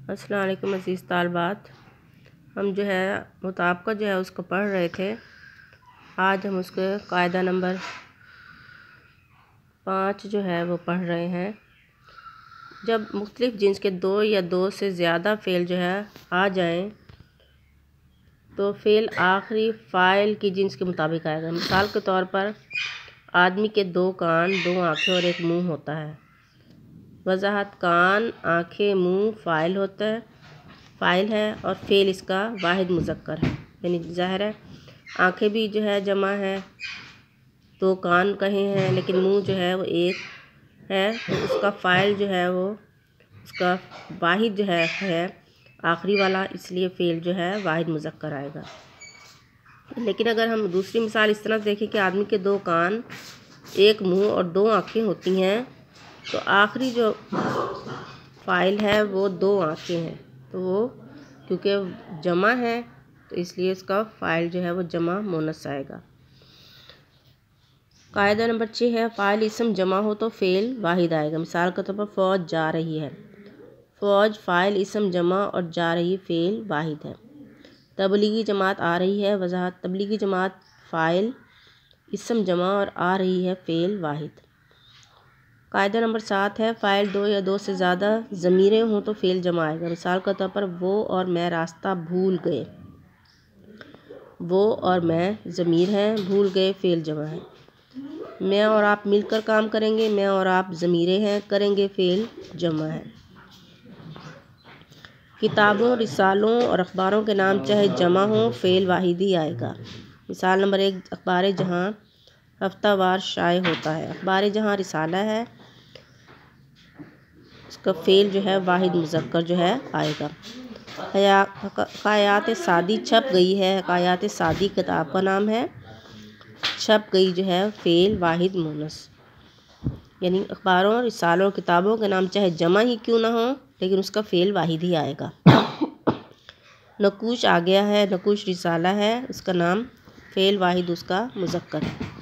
अस्सलाम वालेकुम अज़ीज़ तालबात। हम जो है मुताबिक़ा जो है उसको पढ़ रहे थे। आज हम उसके कायदा नंबर 5 जो है वो पढ़ रहे हैं। जब मुख्तलिफ़ जिन्स के दो या दो से ज़्यादा फ़ेल जो है आ जाएं तो फ़ेल आखिरी फ़ाइल की जिन्स के मुताबिक आएगा। मिसाल के तौर पर आदमी के 2 कान, 2 आँखें और 1 मुँह होता है। वजाहत कान, आँखें, मुँह फ़ाइल है और फ़ेल इसका वाहिद मुज़क्कर है, यानी ज़ाहिर है आँखें भी जो है जमा है, 2 कान कहे हैं लेकिन मुँह जो है वो 1 है, तो उसका फ़ाइल जो है वो उसका वाहिद जो है आखिरी वाला, इसलिए फ़ेल जो है वाहिद मुज़क्कर आएगा। लेकिन अगर हम दूसरी मिसाल इस तरह से देखें कि आदमी के 2 कान, 1 मुँह और 2 आँखें होती हैं, तो आखिरी जो फ़ाइल है वो 2 आँखें हैं, तो वो क्योंकि जमा है तो इसलिए इसका फ़ाइल जो है वो जमा मोनस आएगा। कायदा नंबर 6 है, फ़ाइल इसम जमा हो तो फ़ेल वाहिद आएगा। मिसाल के तौर पर फ़ौज जा रही है, फ़ौज फ़ाइल इसम जमा और जा रही फ़ेल वाहिद है। तबलीगी जमात आ रही है, वजाहत तबलीगी जमात फ़ाइल इसम जमा और आ रही है फ़ेल वाहिद। कायदा नंबर 7 है, फ़ाइल 2 या 2 से ज़्यादा ज़मीरें हों तो फ़ेल जमा आएगा। मिसाल के तौर पर वो और मैं रास्ता भूल गए, वो और मैं ज़मीर हैं, भूल गए फ़ेल जमा है। मैं और आप मिलकर काम करेंगे, मैं और आप ज़मीरें हैं, करेंगे फ़ेल जमा है। किताबों, रिसालों और अखबारों के नाम चाहे जमा हों फ़ेल वाहिद ही आएगा। मिसाल नंबर 1, अखबार जहाँ हफ्तावार शाये होता है। अखबार जहाँ रिसाला है, उसका फ़ेल जो है वाहिद मुज़क्कर जो है आएगा। हकायात सादी छप गई है, हकायात सादी किताब का नाम है, छप गई जो है फ़ेल वाहिद मुनस, यानी अखबारों, रिसालों, किताबों के नाम चाहे जमा ही क्यों ना हो लेकिन उसका फ़ेल वाहिद ही आएगा। नकूश आ गया है, नकूश रिसाला है, उसका नाम फ़ेल वाहिद उसका मुज़क्कर है।